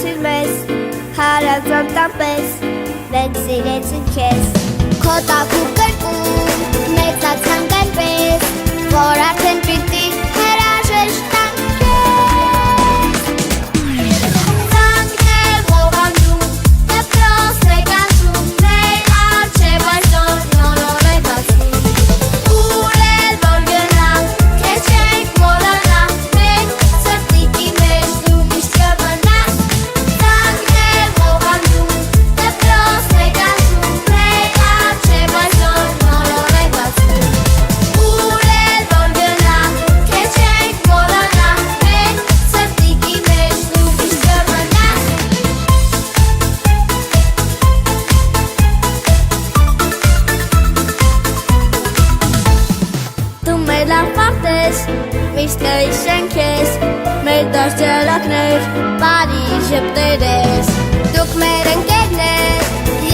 Ուրացիր մեզ, հարազատ տապես, մենք սիրեցին քեզ Քո տակու կրկում, մեծացանք այնպես, որ արդեն պիտի հրաժեշտ տանք քեզ Ծանքներ ողանում, դպրոցներ կանչում, մեր առջև այսօր նոր է բացվում Ուր էլ որ գնանք, քեզ չենք մոռանա, մենք սրտիկի մեջ դու միշտ կմնաս Ծանքներ ողանում, դպրոցներ կանչում, մեր առջև այսօր նոր է բացվում Ուր էլ որ գնանք, քեզ չենք մոռանա, մենք սրտիկի մեջ դու միշտ կմնաս Դու մեր լամպարդ ես, միշտ կհիշենք քեզ Մեր դաշտելակներ, բարի ժպտեր ես Դուք մեր ընկերներ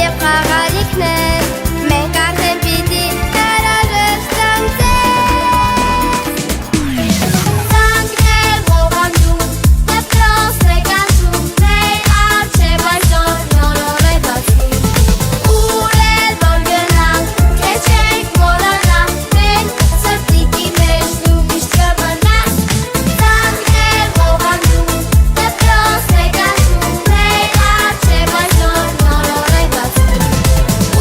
և խաղալիքներ Մենք արդեն պիտի հրաժեշտ տանք ձեզ Ծանքներ ողանում, դպրոցներ կանչում Մեր առջև այսօր նոր է բացվում Ուր էլ որ գնանք, քեզ չենք մոռանա Մենք սրտիկի մեջ դու միշտ կմնաս Ծանքներ ողանում, դպրոցներ կանչում Մեր առջև այսօր նոր է բացվում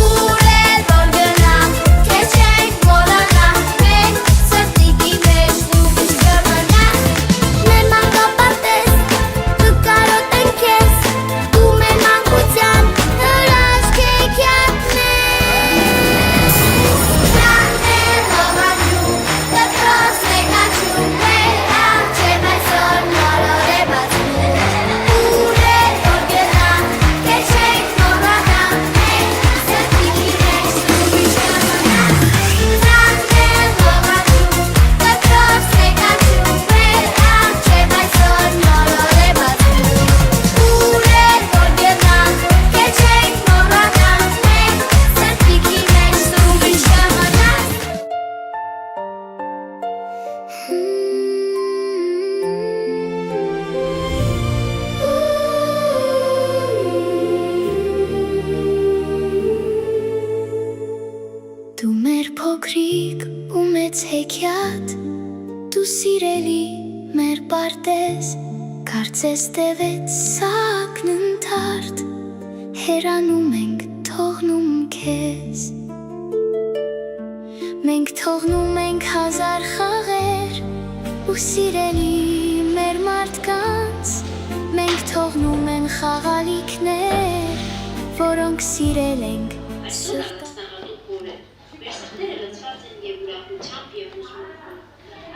Ուր էլ որ գնանք, քեզ չենք մոռանա Մենք սրտիկի մեջ դու միշտ կմնաս Մեր մանկապարտեզ, դու կարոտենք քեզ Դու մեր մանկության հրաշքեքյատն ես Ծանքներ ողանում, դպրոցներ կանչում Մեր առջև այսօր նոր է բացվում Ուր էլ որ գնանք, քեզ չենք մոռանա Մենք սրտիկի մեջ դու միշտ կմնաս Ծանքներ ողանում, դպրոցներ կանչում Մեր առջև այսօր նոր է բացվում Ուր էլ որ գնանք, քեզ չենք մոռանա Մենք սրտիկի մեջ դու միշտ կմնաս Դու մեր փոքրիկ ու մեծ հեքիաթ Դու սիրելի մեր պարտեզ Կարծես տևեց սակն ընդարդ Հեռանում ենք թողնում քեզ Մենք թողնում ենք հազար խաղեր Ու սիրելի մեր մարդկանց Մենք թողնում են խաղալիքներ Որոնք սիրել ենք սրտանց Մեր սրտերը լցված են և ուրախությամբ և հուզմունքով։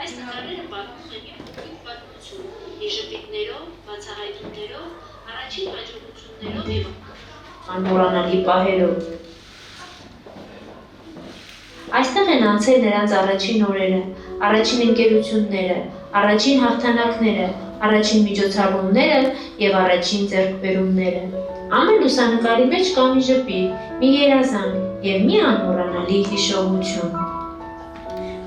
Այս նկարները պատմում են մի փոքրիկ պատմություն, իր ժպիտներով, բացահայտումներով, առաջին հաջողություններով և անմոռանալի պահերով։ Այստեղ են անցել նրանց առաջին օրերը, առաջին ընկերությունները, առաջին հաղթանակները, առաջին միջոցառումները և առաջին ձեռքբերումները։ Ամեն լուսանկարի մեջ կա մի ժպիտ, մի երազանք և մի անմոռանալի հիշողություն։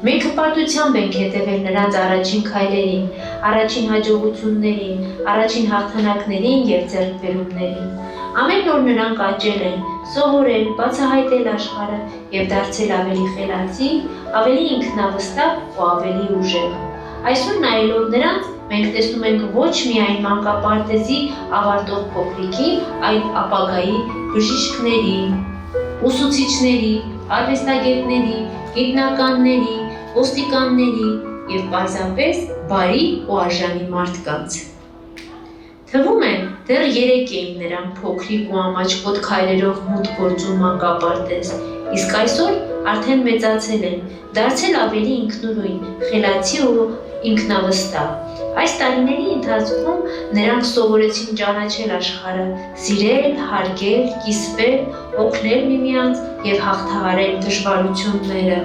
Մենք հպարտությամբ ենք հետևել նրանց առաջին քայլերին, առաջին հաջողություններին, առաջին հաղթանակներին և ձեռքբերումներին։ Ամեն օր նրանք աճել են, սովորել, բացահայտել աշխարհը և դարձել ավելի խելացի, ավելի ինքնավստահ ու ավելի ուժեղ։ Այսօր նայելով նրանց, մենք տեսնում ենք ոչ միայն մանկապարտեզի ավարտող փոքրիկի, այլ ապագայի բժիշկների, ուսուցիչների, արվեստագետների, գիտնականների, ոստիկանների և պարզապես բարի ու արժանի մարդկանց։ Թվում է, դեռ 3 էին նրանք փոքրիկ ու ամաչկոտ քայլերով մուտք գործում մանկապարտեզ, իսկ այսօր արդեն մեծացել են, դարձել ավելի ինքնուրույն, խելացի ու ինքնավստահ։ Այս տարիների ընթացքում նրանք սովորեցին ճանաչել աշխարհը, սիրել, հարգել, կիսվել, օգնել միմյանց և հաղթահարել դժվարությունները։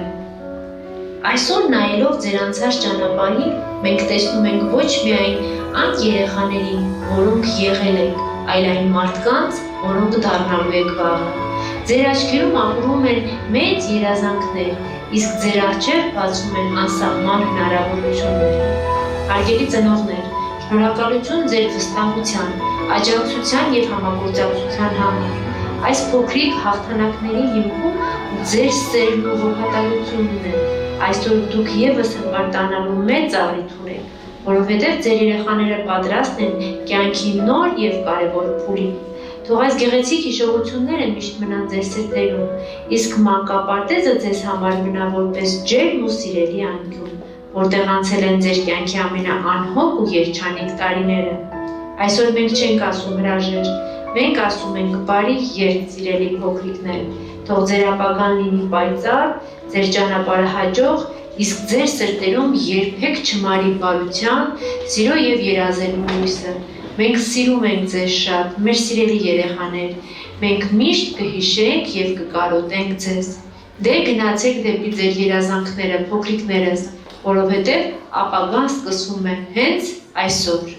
Այսօր նայելով ձեր անցած ճանապարհին, մենք տեսնում ենք ոչ միայն այն երեխաներին, որոնք եղել եք, այլ այն մարդկանց, որոնք դառնալու եք վաղը։ Ձեր աչքերում ապրում են մեծ երազանքներ, իսկ ձեր առջև բացում են անսահման հնարավորություններ։ Հարգելի ծնողներ, շնորհակալություն ձեր վստահության, աջակցության և համագործակցության համար։ Այս փոքրիկ հաղթանակների հիմքում ձեր սերն ու հոգատարությունն է։ Այսօր դուք ևս հպարտանալու մեծ առիթ ունեք, որովհետև ձեր երեխաները պատրաստ են կյանքի նոր և կարևոր փուլի։ Թող այս գեղեցիկ հիշողությունները միշտ մնան ձեր սրտերում, իսկ մանկապարտեզը ձեզ համար մնա որպես ջերմ ու սիրելի անկյուն, որտեղ անցել են ձեր կյանքի ամենաանհոգ ու երջանիկ տարիները։ Այսօր մենք չենք ասում հրաժեշտ, մենք ասում ենք բարի երթ, սիրելի փոքրիկներ, թող ձեր ապագան լինի պայծառ, ձեր ճանապարհը հաջող, իսկ ձեր սրտերում երբեք չմարի բարության, սիրո և երազելու հույսը։ Մենք սիրում ենք ձեզ շատ, մեր սիրելի երեխաներ, մենք միշտ կհիշենք և կկարոտենք ձեզ։ Դե գնացեք դեպի ձեր երազանքները, փոքրիկներս, որովհետև ապագան սկսվում է հենց այսօր։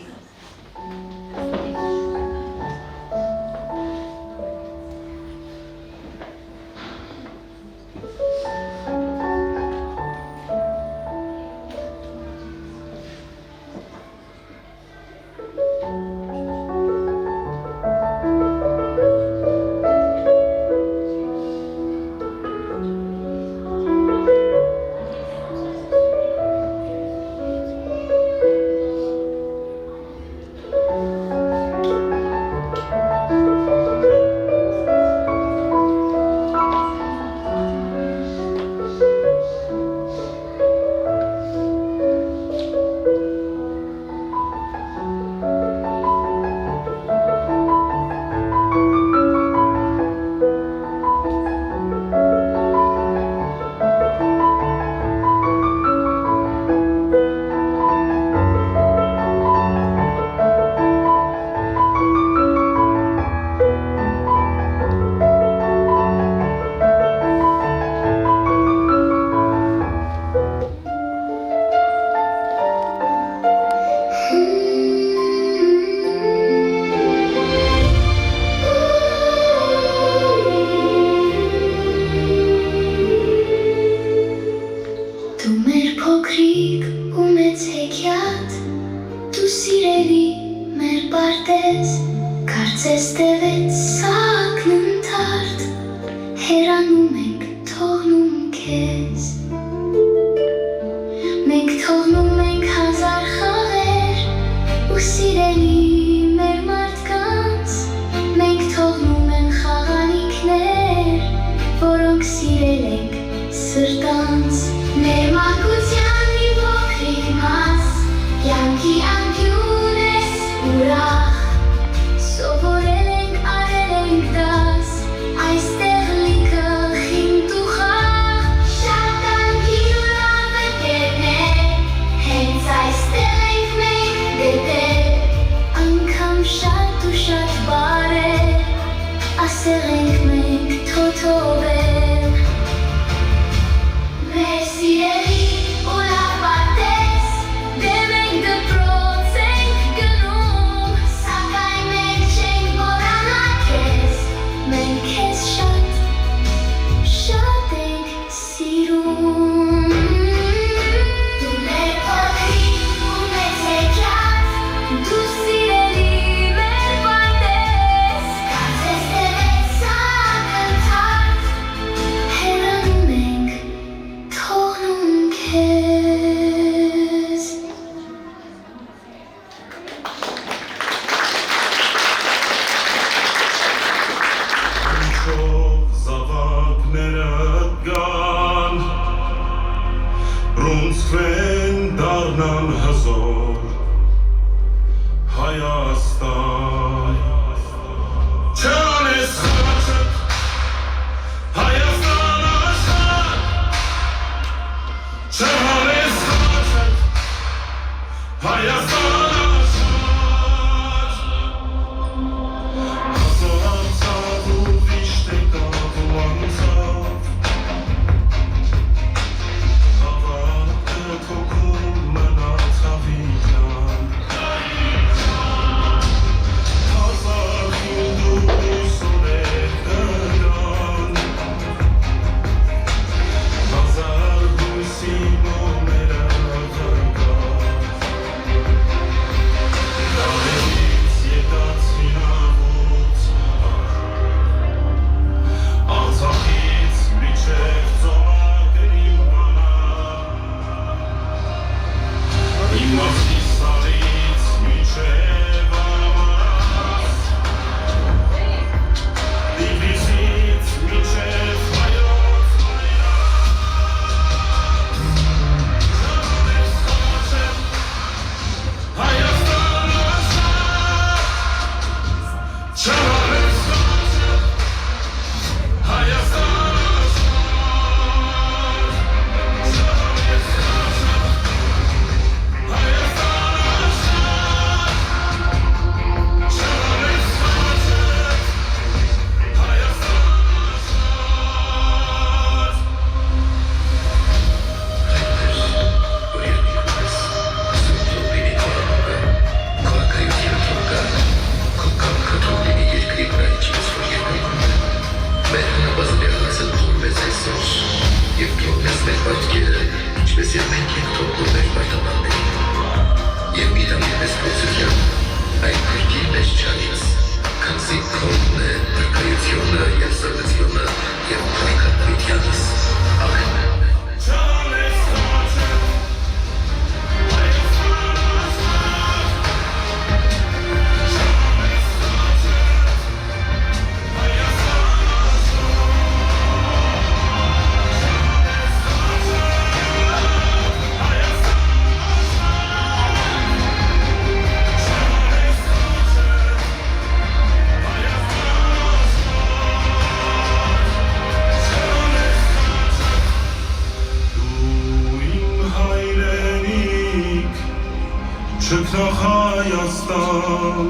Չքնախ Հայաստան,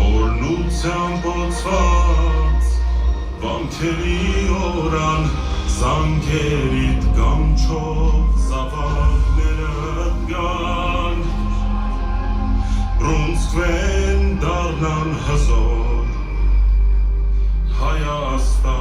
օրնությամբ ոցված, վանքերի օրան, զանգերիդ գամչով զավակները գան, Բրունսկվեն դառնան հզոր Հայաստան։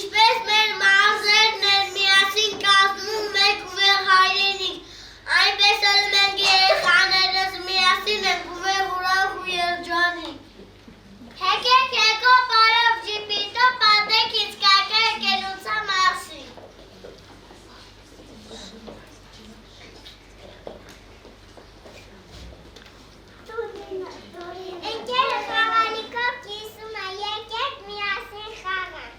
Ինչպես մեր մարզերն են միասին կազմում մեկ ուղեղ հայրենիք, այնպես էլ մենք երեխաներս միասին ենք ուղեղ ուրախ ու երջանիկ։ Եկեք եկո բարով ջիպիտո պատեք ինձ կայքը եկելուցա մասին։ Ընկերը խաղալիքով կիսում է, եկեք միասին խաղանք։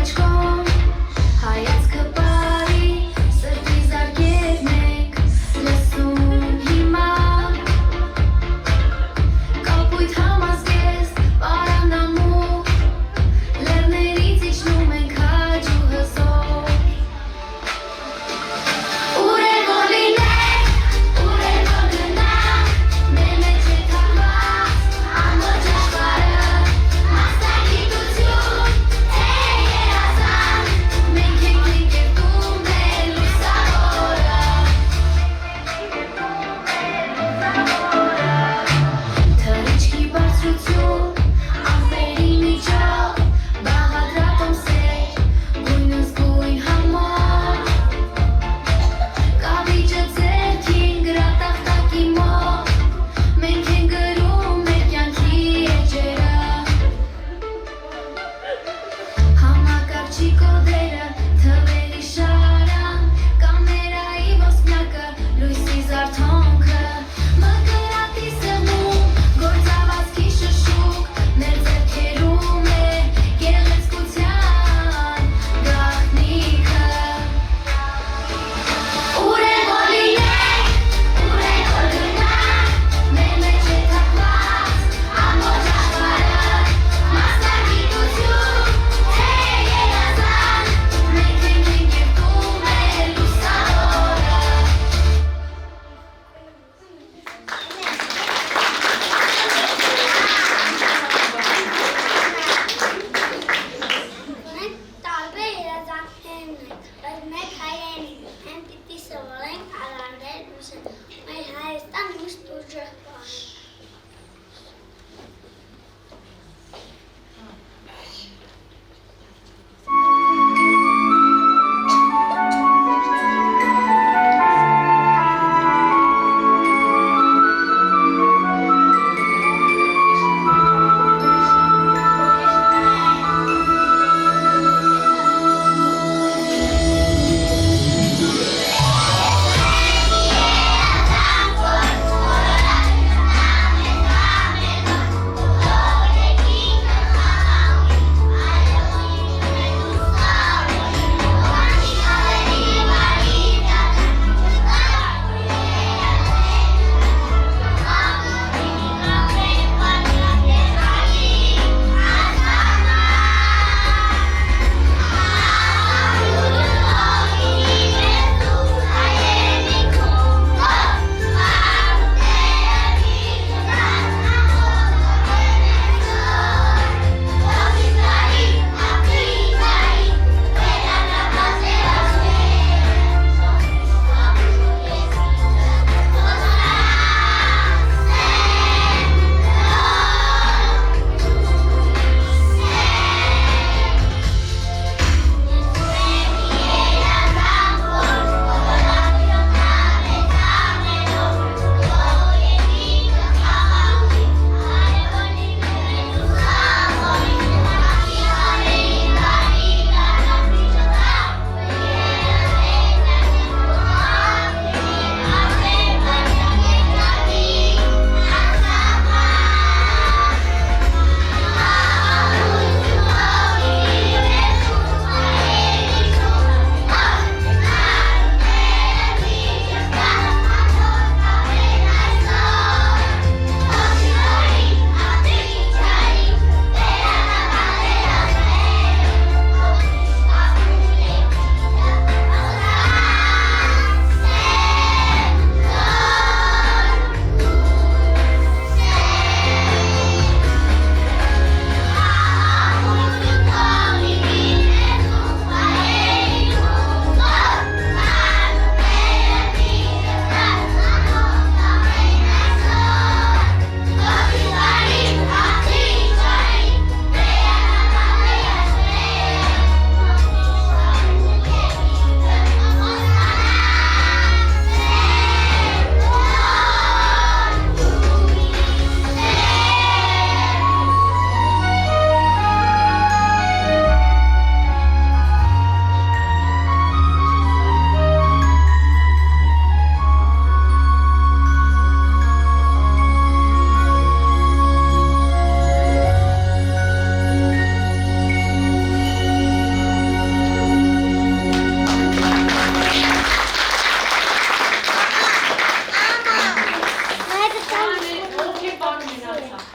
աչքով հայացքը բարի սրտի զարկերն եք լսում հիմա կապույտ համազգեստ պարանամուկ լեռներից իջնում ենք հաճու հզով Ուր է որ լինենք, ուր է որ գնանք մեր մեջ է թաղված ամբողջ աշխարհը Մասնագիտություն, թե երազանք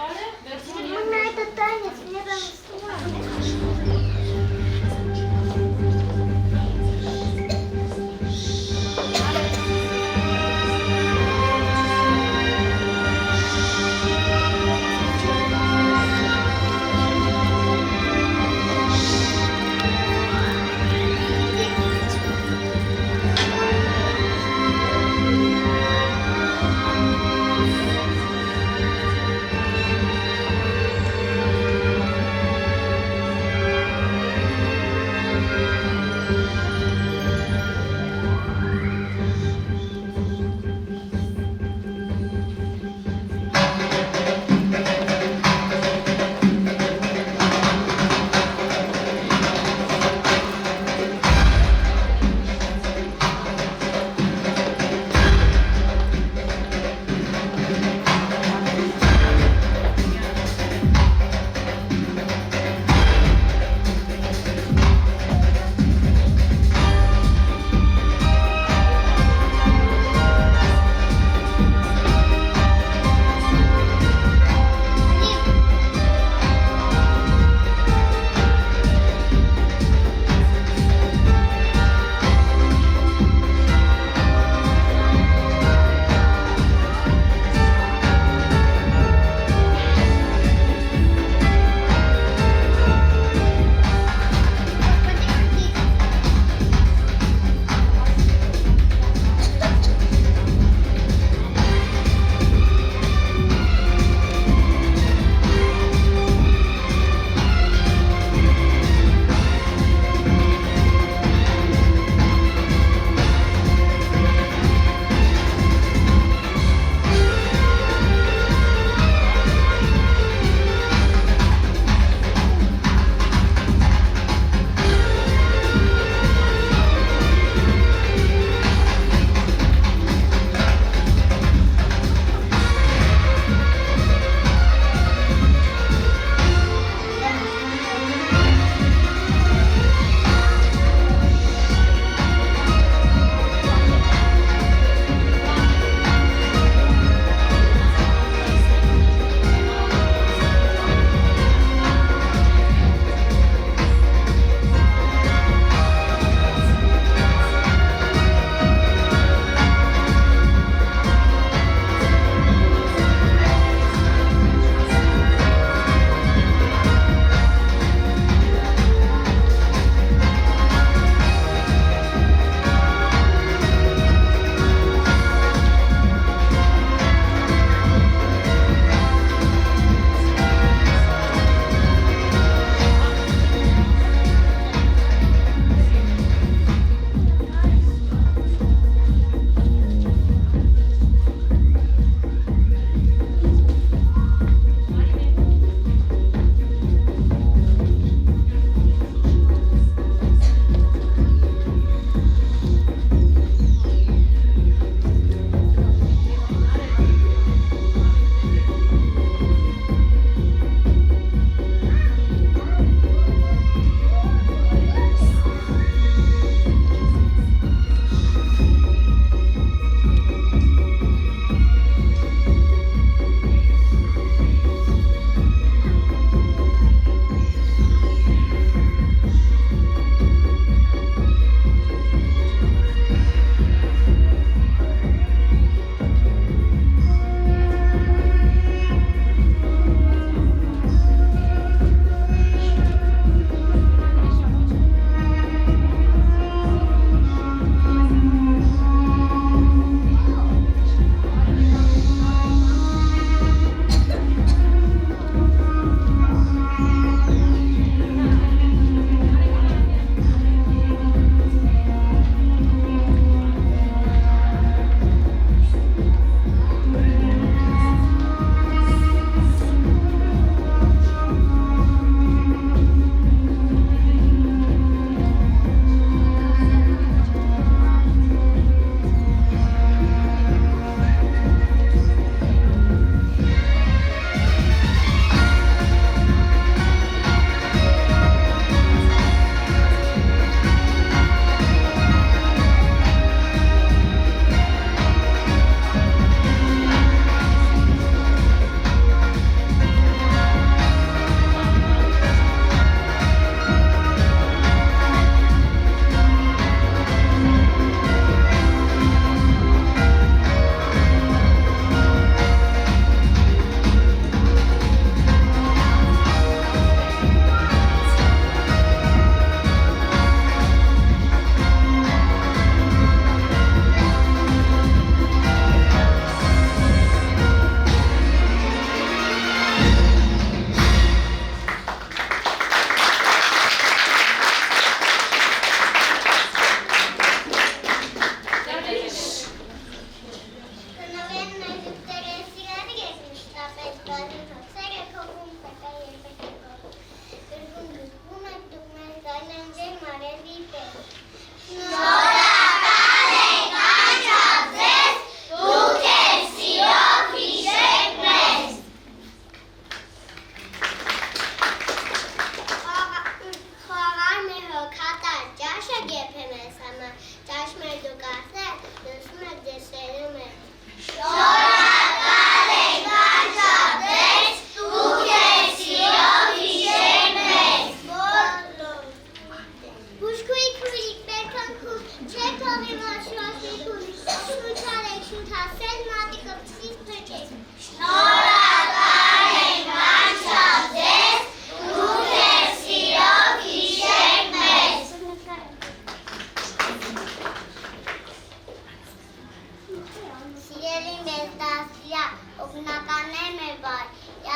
Мама, это танец, мне там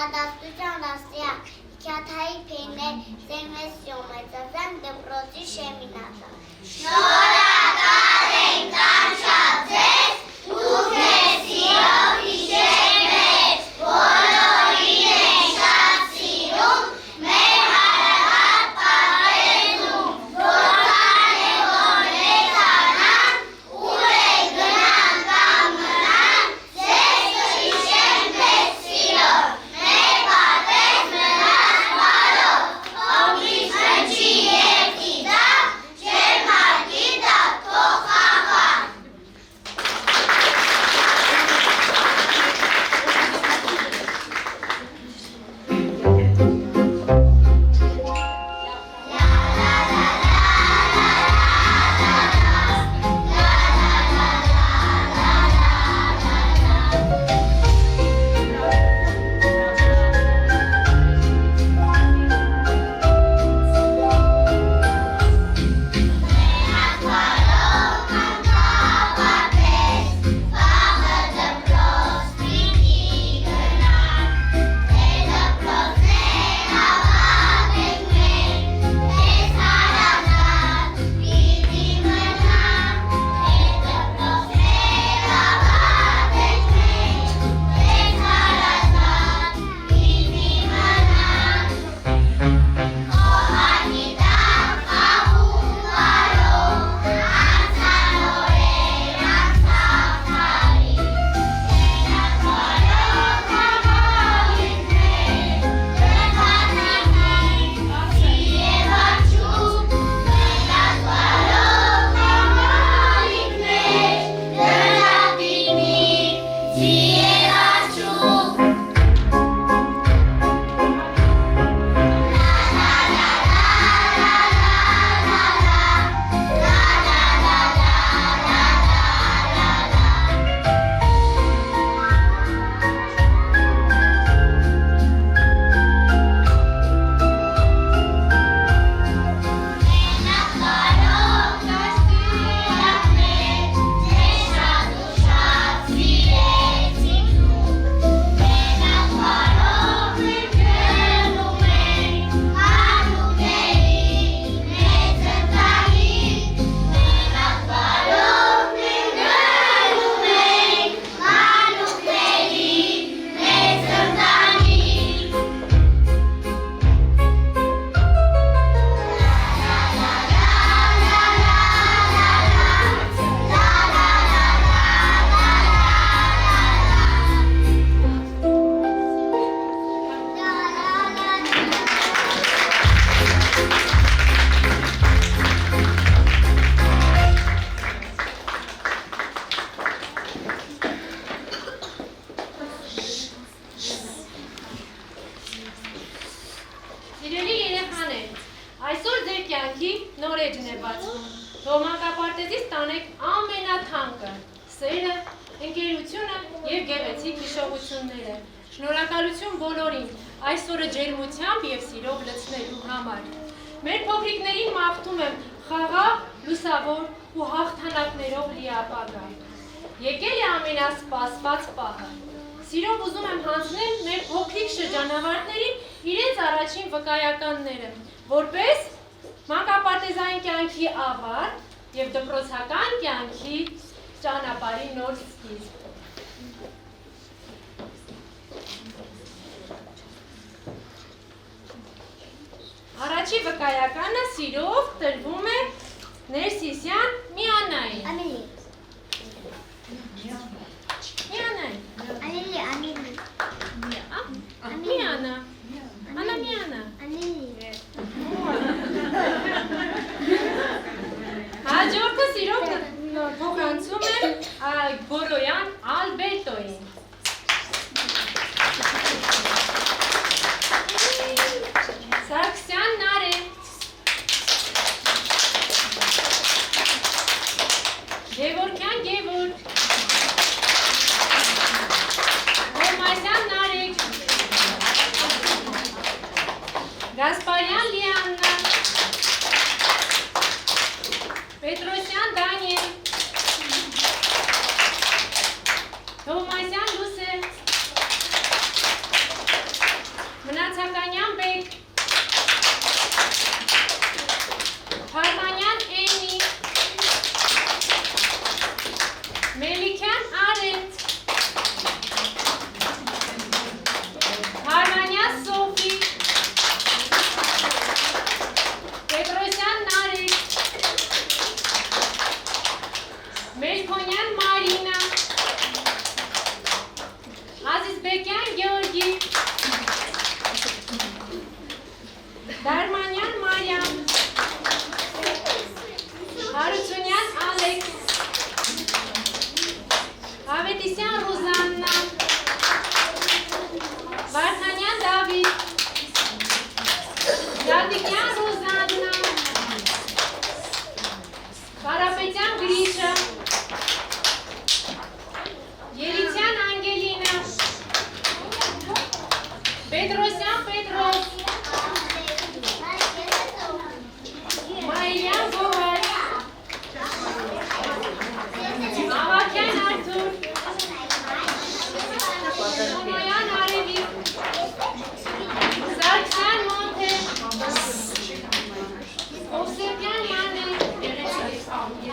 Դատաստության դաստիարակ, հիքիաթայի փեյներ, Սերմեսիոն մեծազան դպրոցի շեմինատը։ Շնորհակալ ենք անչափ ձեզ, դուք մեզ սիրով հիշել մեզ, բոլորին ենք շատ սիրում, մեր հարազատ պահպանում, որքան է որ մեծանան, ուր եք գնան կամ մնան, ձեզ կհիշենք մեծ սիրով, մեր պատես մնաց բարով, օգնից հնչի և գիտակ, չեմ հարկի տակ թող խաղան։ Սիրելի երեխաներ, այսօր ձեր կյանքի նոր էջն է բացվում։ Թող մանկապարտեզից տանեք ամենաթանկը՝ սերը, ընկերությունը և գեղեցիկ հիշողությունները։ Շնորհակալություն բոլորին այս օրը ջերմությամբ և սիրով լցնելու համար։ Մեր փոքրիկներին մաղթում եմ խաղաղ, լուսավոր ու հաղթանակներով լի ապագա։ Եկել է ամենասպասված պահը։ Սիրով ուզում եմ հանձնել մեր փոքրիկ շրջանավարտներին իրենց առաջին վկայականները, որպես մանկապարտեզային կյանքի ավարտ և դպրոցական կյանքի ճանապարհի նոր սկիզբ։ Առաջի վկայականը սիրով տրվում է Ներսիսյան Միանային։ Ամիլի։ Միանային։ Ամիլի, ամիլի։ Միանա։ Անա Միանա։ Ամիլի։ Հաջորդը սիրով փոխանցում եմ Գորոյան Ալբերտոին։ Սարգսյան Նարեն։ Հացականյան Բեկ, Հարմանյան Էնի, Մելիքյան Արետ, Հարմանյան Սոֆի, Պետրոսյան Նարեկ, Մելքոնյան Մարինա, Ազիզբեկյան Գեորգի, Դարմանյան Մարիամ, Հարությունյան Ալեքս, Ավետիսյան Ռուզաննա, Վարդանյան Դավիթ, Դատիկյան Ռուզաննա, Կարապետյան Գրիշա, Երիցյան Անգելինա, Պետրոսյան Պետրոս, Մայլյան Գոհար, Ավակյան Արթուր, Շոմոյան Արևիկ, Սարգսյան Մոնթե, Օվսեպյան Մանե,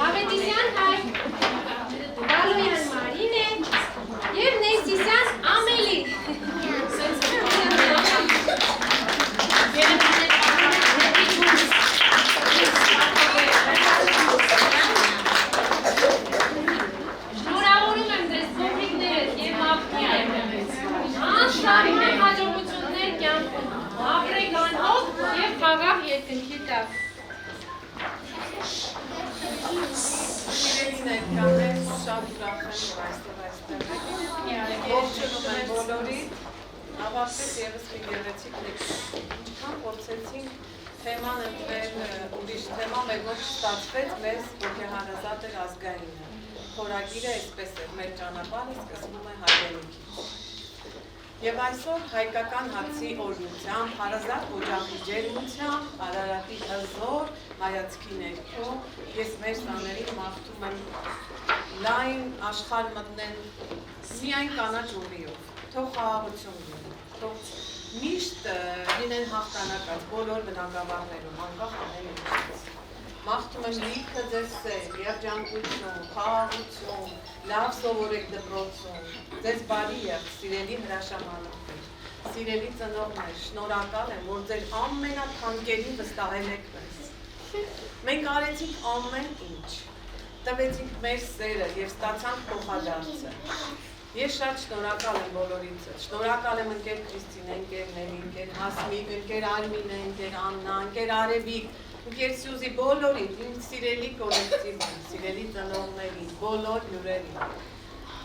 Ավետիսյան Հայկ, Բալոյան Մարինե և Նեստիսյան Ամելի։ Շնորհավորում եմ ձեզ փոքրիկներս և մաղթիայիններս, անշարժ հաջողություններ կյանքում, ապրեք անհոգ և խաղաղ երկնքի տակ։ Սիրելի ներկաներ, շատ ուրախ եմ, որ այստեղ եք։ Ողջունում եմ բոլորին, ավարտեց ևս մի գեղեցիկ լեքցիա։ Ինչքան փորձեցինք թեման ընտրել ուրիշ թեմա, մեր ոչ ստացվեց, մեզ ոգեհանազատ էր ազգայինը։ Խորագիրը այսպես էր, մեր ճանապարհը սկսվում է հայրենիքից։ Եվ այսօր հայկական հացի օրհնությամբ, հարազատ օջախի ջերմությամբ, Արարատի հզոր հայացքի ներքո ես մեր սաներին մաղթում եմ լայն աշխարհ մտնեն միայն կանաչ ուղիով, թող խաղաղություն լինի, թող միշտ լինեն հաղթանակած բոլոր բնակավարներում, անկախ ամեն ինչից։ Մաղթում եմ լիքը ձեզ սեր, երջանկություն, խաղաղություն, լավ սովորեք դպրոցում, ձեզ բարի եղք, սիրելի հրաշամանուկներ, սիրելի ծնողներ, շնորհակալ եմ, որ ձեր ամենաթանկերին վստահել եք մեզ։ Մենք արեցինք ամեն ինչ, տվեցինք մեր սերը և ստացանք փոխադարձը։ Ես շատ շնորհակալ եմ բոլորիցս, շնորհակալ եմ ընկեր Քրիստինե, ընկեր Նելի, ընկեր Հասմիկ, ընկեր Արմինե, ընկեր Աննա, ընկեր Արևիկ, ընկեր Սյուզի, բոլորին, իմ սիրելի կոլեկտիվին, սիրելի ծնողներին, բոլոր հյուրերին։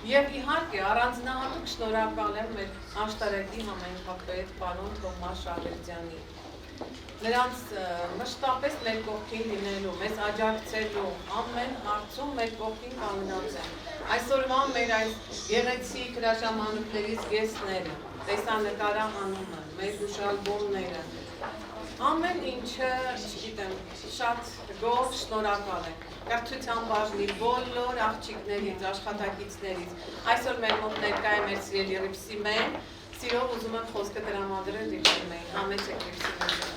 Եվ իհարկե առանձնահատուկ շնորհակալ եմ մեր աշտարակի համայնքապետ պարոն Թոմաս Շավերդյանին։ Նրանց մշտապես մեր կողքին լինելու, մեզ աջակցելու, ամեն հարցում մեր կողքին կանգնած են։ Այսօրվա մեր այս գեղեցիկ հրաշամանուկներից գեստները, տեսանկարահանումը, մեր հուշալբոմները, ամեն ինչը, չգիտեմ, շատ գոհ շնորհակալ եմ։ Կրթության բաժնի բոլոր աղջիկներից, աշխատակիցներից, այսօր մեր մոտ ներկա է մեր սիրելի Ռիփսիմեն, սիրով ուզում եմ խոսքը տրամադրել Ռիփսիմեն, համեցեք Ռիփսիմեն։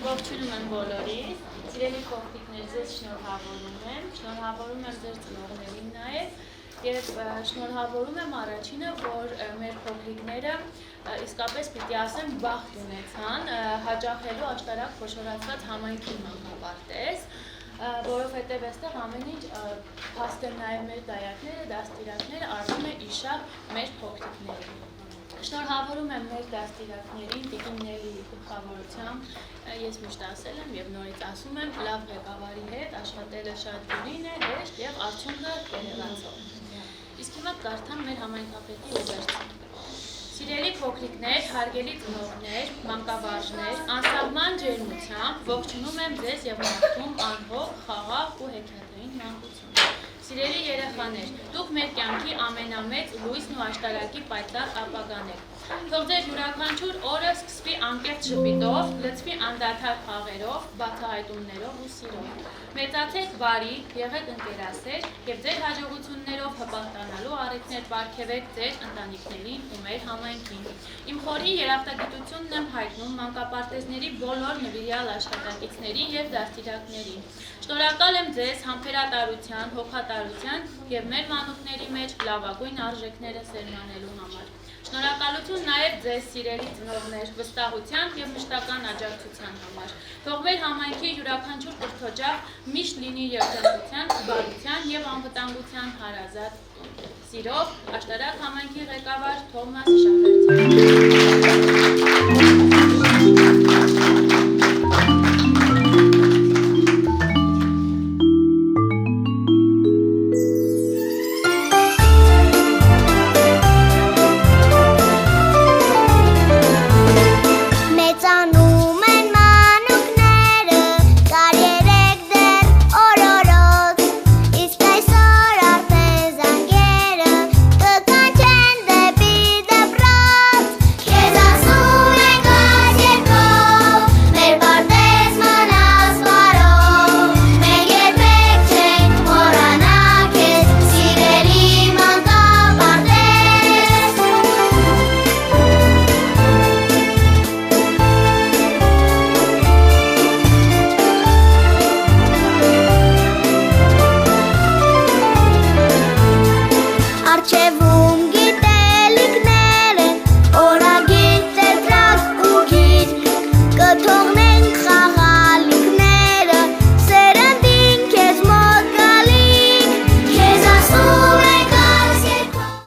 Ողջունում եմ բոլորին, սիրելի փոքրիկներ, ձեզ շնորհավորում եմ ձեր ծնողներին նաև և շնորհավորում եմ առաջինը, որ մեր փոքրիկները իսկապես պիտի ասեմ բախտ ունեցան հաճախելու աշտարակ խոշորացված համայնքի մանկապարտեզ, որովհետև այստեղ ամեն ինչ փաստել նաև մեր դայակները, դաստիարակները արվում է իշահ մեր փոքրիկներին։ Շնորհավորում եմ մեր դաստիարակներին, տիկին Նելիի գլխավորությամբ, ես միշտ ասել եմ և նորից ասում եմ, լավ ղեկավարի հետ աշխատելը շատ դյուրին է, հեշտ և արդյունքը երևացող։ Իսկ հիմա կարդամ մեր համայնքապետի ուղերձը։ Սիրելի փոքրիկներ, հարգելի ծնողներ, մանկավարժներ, անսահման ջերմությամբ ողջունում եմ ձեզ և մաղթում անհոգ, խաղաղ ու հեքիաթային մանկություն։ Սիրելի երեխաներ, դուք մեր կյանքի ամենամեծ լույսն ու աշտարակի պայծառ ապագան եք։ Թող ձեր յուրաքանչյուր օրը սկսվի անկեղծ ժպիտով, լցվի անդադար խաղերով, բացահայտումներով ու սիրով։ Մեծացեք բարի, եղեք ընկերասեր և ձեր հաջողություններով հպարտանալու առիթներ պարգևեք ձեր ընտանիքներին ու մեր համայնքին։ Իմ խորհի երախտագիտությունն եմ հայտնում մանկապարտեզների բոլոր նվիրյալ աշխատակիցներին և դաստիարակներին։ Շնորհակալ եմ ձեզ համբերատարության, հոգատարության և մեր մանուկների մեջ լավագույն արժեքները սերմանելու համար։ Շնորհակալություն նաև ձեզ սիրելի ծնողներ, վստահության և մշտական աջակցության համար։ Թող մեր համայնքի յուրաքանչյուր կրթօջախ միշտ լինի երջանկության, բարության և անվտանգության հարազատ տուն։ Սիրով, աշտարակ համայնքի ղեկավար Թոմաս Շահերցյան։